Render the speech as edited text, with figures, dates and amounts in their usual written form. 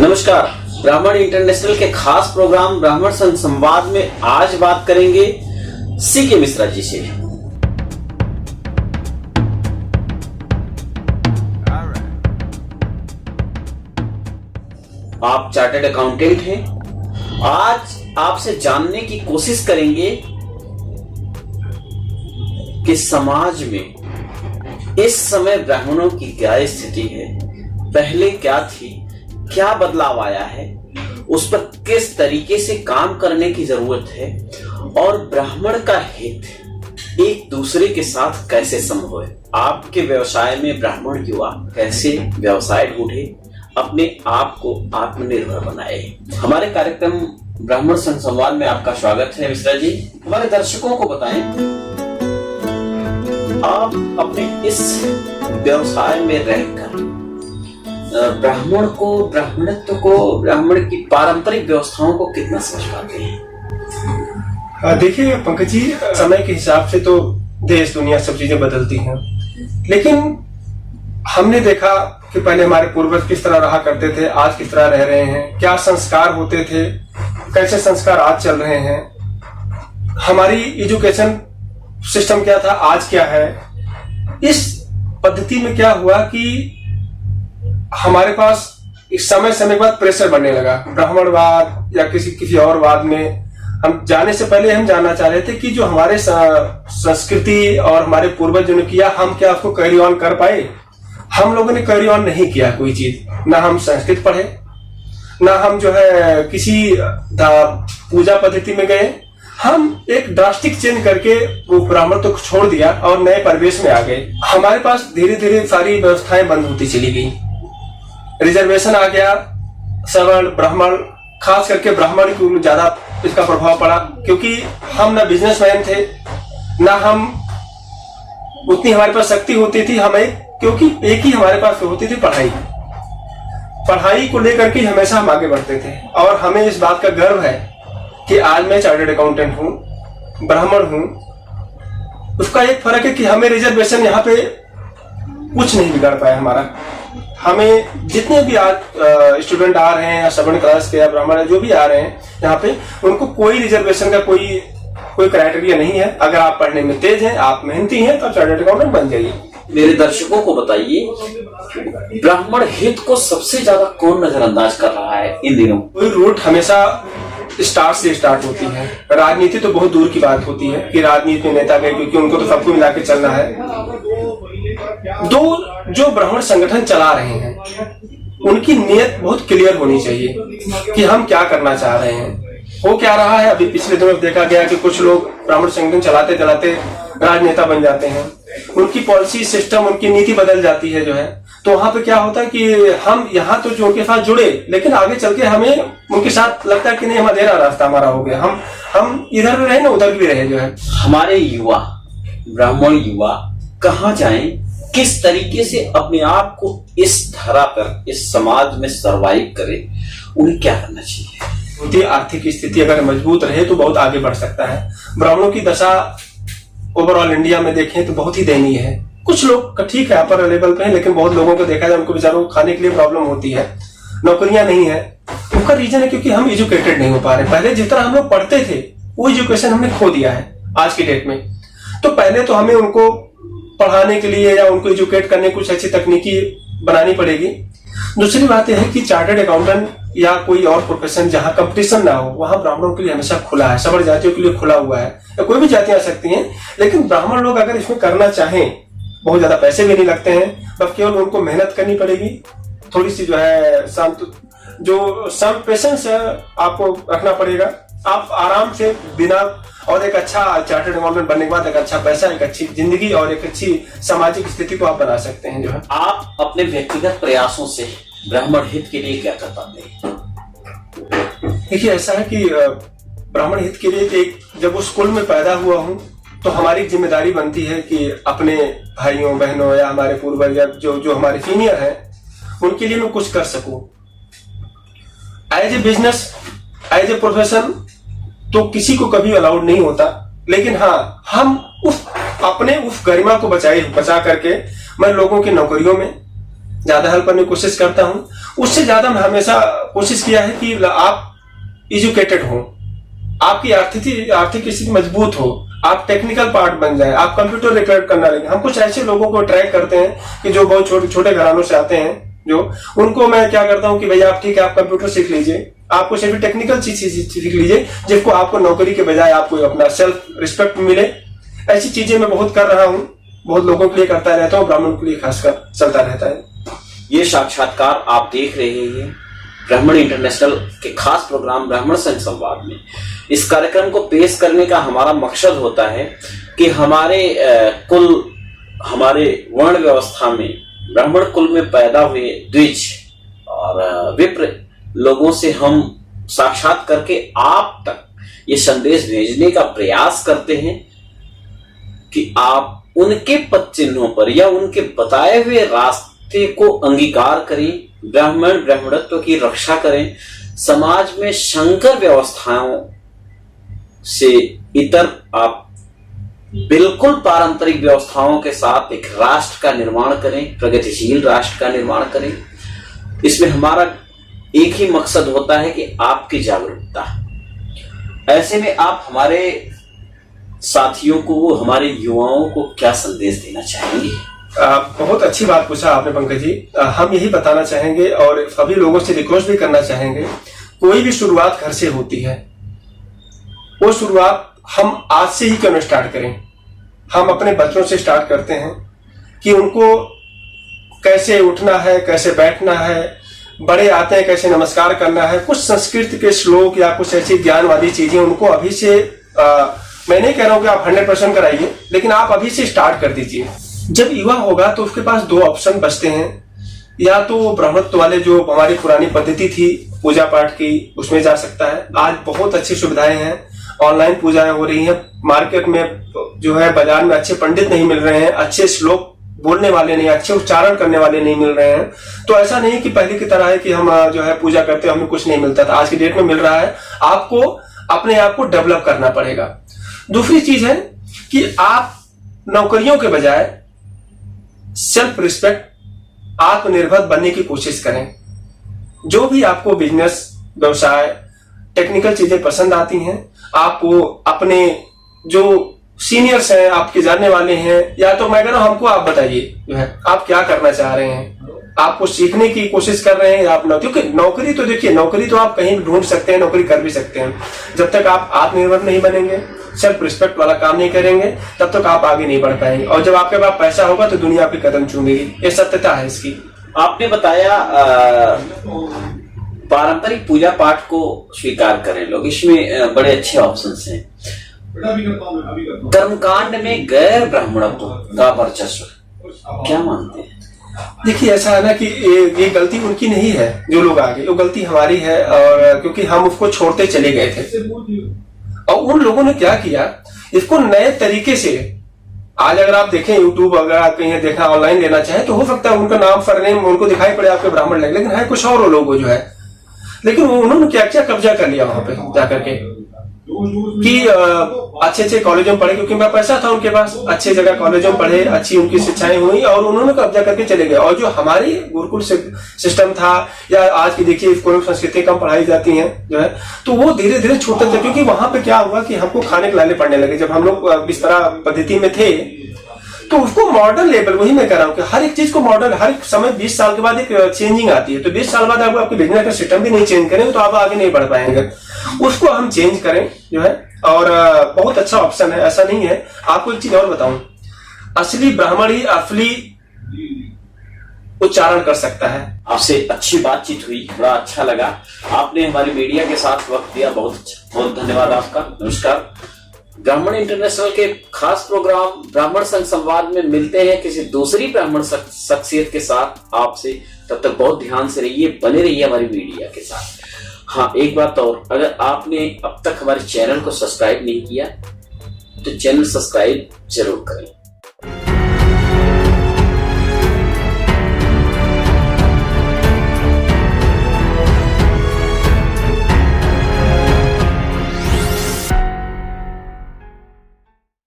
नमस्कार। ब्राह्मण इंटरनेशनल के खास प्रोग्राम ब्राह्मण संवाद में आज बात करेंगे सीके मिश्रा जी से। आप चार्टर्ड अकाउंटेंट हैं। आज आपसे जानने की कोशिश करेंगे कि समाज में इस समय ब्राह्मणों की क्या स्थिति है, पहले क्या थी, क्या बदलाव आया है, उस पर किस तरीके से काम करने की जरूरत है और ब्राह्मण का हित एक दूसरे के साथ कैसे संभव है। आपके व्यवसाय में ब्राह्मण युवा कैसे व्यवसाय ढूंढे, अपने आप को आत्मनिर्भर बनाए। हमारे कार्यक्रम ब्राह्मण संवाद में आपका स्वागत है मिश्रा जी। हमारे दर्शकों को बताएं, आप अपने इस व्यवसाय में रहकर ब्राह्मण को, ब्राह्मणत्व को, ब्राह्मण की पारंपरिक व्यवस्थाओं को कितना समझ पाते हैं? देखिए पंकज जी, समय के हिसाब से तो देश दुनिया सब चीजें बदलती हैं, लेकिन हमने देखा कि पहले हमारे पूर्वज किस तरह रहा करते थे, आज किस तरह रह रहे हैं, क्या संस्कार होते थे, कैसे संस्कार आज चल रहे हैं, हमारी एजुकेशन सिस्टम क्या था, आज क्या है। इस पद्धति में क्या हुआ कि हमारे पास एक समय के बाद प्रेशर बढ़ने लगा। ब्राह्मणवाद या किसी और वाद में हम जाने से पहले हम जानना चाह रहे थे कि जो हमारे संस्कृति और हमारे पूर्वजों ने किया, हम क्या उसको कैरी ऑन कर पाए। हम लोगों ने कैरी ऑन नहीं किया कोई चीज, ना हम संस्कृत पढ़े, ना हम जो है किसी पूजा पद्धति में गए। हम एक ड्रास्टिक चेंज करके वो ब्राह्मण तो छोड़ दिया और नए परिवेश में आ गए। हमारे पास धीरे धीरे सारी व्यवस्थाएं बंद होती चली गई, रिजर्वेशन आ गया, सवर्ण ब्राह्मण, खास करके ब्राह्मण को ज्यादा इसका प्रभाव पड़ा, क्योंकि हम ना बिजनेसमैन थे, ना हम उतनी हमारे पास शक्ति होती थी हमें, क्योंकि एक ही हमारे पास होती थी पढ़ाई को लेकर के हमेशा हम आगे बढ़ते थे। और हमें इस बात का गर्व है कि आज मैं चार्टर्ड अकाउंटेंट हूँ, ब्राह्मण हूँ। उसका एक फर्क है कि हमें रिजर्वेशन यहाँ पे कुछ नहीं बिगाड़ पाया हमारा। हमें जितने भी आज स्टूडेंट आ रहे हैं या सवर्ण क्लास के या ब्राह्मण जो भी आ रहे हैं यहाँ पे, उनको कोई रिजर्वेशन का कोई क्राइटेरिया नहीं है। अगर आप पढ़ने में तेज हैं, आप मेहनती हैं, तो चार्टर्ड अकाउंटेंट बन जाइए। मेरे दर्शकों को बताइए, ब्राह्मण हित को सबसे ज्यादा कौन नजरअंदाज कर रहा है इन दिनों? कोई रूट हमेशा स्टार्ट से स्टार्ट होती है। राजनीति तो बहुत दूर की बात होती है कि राजनीति में नेता गए, क्योंकि उनको तो सबको मिला के चलना है। दो जो ब्राह्मण संगठन चला रहे हैं, उनकी नीयत बहुत क्लियर होनी चाहिए कि हम क्या करना चाह रहे हैं, हो क्या रहा है। अभी पिछले दिनों देखा गया कि कुछ लोग ब्राह्मण संगठन चलाते चलाते राजनेता बन जाते हैं, उनकी पॉलिसी सिस्टम, उनकी नीति बदल जाती है जो है। तो वहां पे क्या होता है कि हम यहाँ तो जो उनके साथ जुड़े, लेकिन आगे चल के हमें उनके साथ लगता है कि नहीं, अंधेरा रास्ता हमारा हो गया, हम इधर भी रहे ना उधर भी रहे जो है। हमारे युवा, ब्राह्मण युवा कहाँ जाएं, किस तरीके से अपने आप को इस धरा पर, इस समाज में सरवाइव करें, उन्हें क्या करना चाहिए? आर्थिक स्थिति अगर मजबूत रहे तो बहुत आगे बढ़ सकता है। ब्राह्मणों की दशा ओवरऑल इंडिया में देखें तो बहुत ही दयनीय है। कुछ लोग ठीक है अपर लेवल पे है, लेकिन बहुत लोगों को देखा जाए उनको बेचारों को खाने के लिए प्रॉब्लम होती है, नौकरियां नहीं है। उसका रीजन है क्योंकि हम एजुकेटेड नहीं हो पा रहे। पहले जितना हम लोग पढ़ते थे वो एजुकेशन हमने खो दिया है आज की डेट में। तो पहले तो हमें उनको पढ़ाने के लिए या उनको एजुकेट करने कुछ अच्छी तकनीकी बनानी पड़ेगी। दूसरी बात यह है कि चार्टर्ड अकाउंटेंट या कोई और प्रोफेशन जहां कंपटीशन ना हो, वहां ब्राह्मणों के लिए हमेशा खुला है, सवर्ण जातियों के लिए खुला हुआ है, या कोई भी जातियां आ सकती हैं। लेकिन ब्राह्मण लोग अगर इसमें करना चाहें, बहुत ज्यादा पैसे भी नहीं लगते हैं, बस केवल उनको मेहनत करनी पड़ेगी, थोड़ी सी जो है सम पेशेंस आपको रखना पड़ेगा। आप आराम से बिना, और एक अच्छा चार्टर्ड अकाउंटेंट बनने के बाद एक अच्छा पैसा, एक अच्छी जिंदगी और एक अच्छी सामाजिक स्थिति को आप बना सकते हैं जो है। आप अपने व्यक्तिगत प्रयासों से ब्राह्मण हित के लिए क्या कर पाते हैं? देखिए ऐसा है कि ब्राह्मण हित के लिए जब उस स्कूल में पैदा हुआ हूँ, तो हमारी जिम्मेदारी बनती है कि अपने भाइयों बहनों या हमारे पूर्वज या जो हमारे सीनियर हैं, उनके लिए मैं कुछ कर सकूं। As a business, as a profession तो किसी को कभी अलाउड नहीं होता, लेकिन हाँ, हम अपने उस गरिमा को बचा करके मैं लोगों की नौकरियों में ज्यादा हेल्प करने की कोशिश करता हूँ। उससे ज्यादा मैं हमेशा कोशिश किया है कि आप एजुकेटेड हो, आपकी आर्थिक स्थिति मजबूत हो, आप टेक्निकल पार्ट बन जाए, आप कंप्यूटर रिपेयर करना लगे। हम कुछ ऐसे लोगों को ट्रैक करते हैं कि जो बहुत छोटे छोटे घरानों से आते हैं, जो उनको मैं क्या करता हूं कि भैया आप ठीक है, आप कंप्यूटर सीख लीजिए, आपको सिर्फ टेक्निकल चीज सीख लीजिए, जिसको आपको नौकरी के बजाय आपको अपना सेल्फ रिस्पेक्ट मिले। ऐसी चीजें मैं बहुत कर रहा हूँ, बहुत लोगों के लिए करता रहता हूँ, ब्राह्मणों के लिए खासकर चलता रहता है। ये साक्षात्कार आप देख रहे हैं ब्राह्मण इंटरनेशनल के खास प्रोग्राम ब्राह्मण संघ संवाद में। इस कार्यक्रम को पेश करने का हमारा मकसद होता है कि हमारे वर्ण व्यवस्था में ब्राह्मण कुल में पैदा हुए द्विज और विप्र लोगों से हम साक्षात करके आप तक ये संदेश भेजने का प्रयास करते हैं कि आप उनके पद चिन्हों पर या उनके बताए हुए रास्ते को अंगीकार करें, ब्राह्मणत्व की रक्षा करें, समाज में संकर व्यवस्थाओं से इतर आप बिल्कुल पारंपरिक व्यवस्थाओं के साथ एक राष्ट्र का निर्माण करें, प्रगतिशील राष्ट्र का निर्माण करें। इसमें हमारा एक ही मकसद होता है कि आपकी जागरूकता। ऐसे में आप हमारे साथियों को, हमारे युवाओं को क्या संदेश देना चाहेंगे? बहुत अच्छी बात पूछा आपने पंकज जी। हम यही बताना चाहेंगे और सभी लोगों से रिक्वेस्ट भी करना चाहेंगे, कोई भी शुरुआत घर से होती है। वो शुरुआत हम आज से ही क्यों स्टार्ट करें। हम अपने बच्चों से स्टार्ट करते हैं कि उनको कैसे उठना है, कैसे बैठना है, बड़े आते हैं कैसे नमस्कार करना है, कुछ संस्कृत के श्लोक या कुछ ऐसी ज्ञानवादी चीजें उनको अभी से मैं नहीं कह रहा हूं कि आप 100% कराइए, लेकिन आप अभी से स्टार्ट कर दीजिए। जब युवा होगा तो उसके पास दो ऑप्शन बचते हैं, या तो ब्राह्मणत्व वाले जो हमारी पुरानी पद्धति थी पूजा पाठ की, उसमें जा सकता है। आज बहुत अच्छी सुविधाएं हैं, ऑनलाइन पूजाएं हो रही हैं, मार्केट में जो है बाजार में अच्छे पंडित नहीं मिल रहे हैं, अच्छे श्लोक बोलने वाले नहीं, अच्छे उच्चारण करने वाले नहीं मिल रहे हैं। तो ऐसा नहीं कि पहले की तरह है कि हम जो है पूजा करते हमें कुछ नहीं मिलता था, आज की डेट में मिल रहा है। आपको अपने आप को डेवलप करना पड़ेगा। दूसरी चीज है कि आप नौकरियों के बजाय सेल्फ रिस्पेक्ट, आत्मनिर्भर बनने की कोशिश करें। जो भी आपको बिजनेस, व्यवसाय, टेक्निकल चीजें पसंद आती हैं, आपको अपने जो सीनियर्स हैं, आपके जानने वाले हैं, या तो मैं कह रहा हूं हमको आप बताइए जो है आप क्या करना चाह रहे हैं, आपको सीखने की कोशिश कर रहे हैं या आप क्योंकि नौकरी तो देखिए, नौकरी तो आप कहीं भी ढूंढ सकते हैं, नौकरी कर भी सकते हैं। जब तक आप आत्मनिर्भर नहीं बनेंगे, सेल्फ रिस्पेक्ट वाला काम नहीं करेंगे, तब तक आप आगे नहीं बढ़ पाएंगे। और जब आपके पास पैसा होगा तो दुनिया आपके कदम चूमेगी, ये सत्यता है इसकी। आपने बताया पारंपरिक पूजा पाठ को स्वीकार करें लोग, इसमें बड़े अच्छे ऑप्शंस हैं। कर्मकांड में गैर ब्राह्मणत्व का वर्चस्व, क्या मानते हैं? देखिए ऐसा है ना कि ये गलती उनकी नहीं है जो लोग आगे, वो गलती हमारी है, और क्योंकि हम उसको छोड़ते चले गए थे। और उन लोगों ने क्या किया, इसको नए तरीके से, आज अगर आप देखें यूट्यूब, अगर आप कहीं देखना ऑनलाइन लेना चाहें तो हो सकता है उनका नाम सरनेम उनको दिखाई पड़े आपके ब्राह्मण लगे, लेकिन है कुछ और वो लोग जो है। लेकिन उन्होंने क्या क्या कब्जा कर लिया वहां पे जाकर के कि अच्छे कॉलेजों में पढ़े, क्योंकि मैं पैसा था उनके पास, अच्छे जगह कॉलेजों में पढ़े, अच्छी उनकी शिक्षाएं हुई और उन्होंने कब्जा करके चले गए। और जो हमारी गुरुकुल सिस्टम था, या आज की देखिए स्कूलों में संस्कृति कम पढ़ाई जाती हैं जो है, तो वो धीरे धीरे छूटते थे। क्योंकि वहां पे क्या हुआ कि हमको खाने के लाले पड़ने लगे। जब हम लोग बिस्तरा पद्धति में थे तो उसको मॉडर्न लेवल, वही मैं कह रहा हूँ कि हर एक चीज को मॉडर्न, हर एक समय 20 साल के बाद एक चेंजिंग आती है। तो 20 साल बाद आप आपके बिजनेस का सिस्टम भी नहीं चेंज करेंगे तो आप आगे नहीं बढ़ पाएंगे। उसको हम चेंज करें जो है, और बहुत अच्छा ऑप्शन है, ऐसा नहीं है। आपको एक चीज और बताऊं, असली ब्राह्मण ही असली उच्चारण कर सकता है। आपसे अच्छी बातचीत हुई, बड़ा अच्छा लगा। आपने हमारी मीडिया के साथ वक्त दिया, बहुत अच्छा, बहुत धन्यवाद आपका। नमस्कार। ब्राह्मण इंटरनेशनल के खास प्रोग्राम ब्राह्मण संघ संवाद में मिलते हैं किसी दूसरी ब्राह्मण शख्सियत के साथ आपसे। तब तक बहुत ध्यान से रहिए, बने रहिए हमारी मीडिया के साथ। हाँ, एक बात और, अगर आपने अब तक हमारे चैनल को सब्सक्राइब नहीं किया तो चैनल सब्सक्राइब जरूर करें।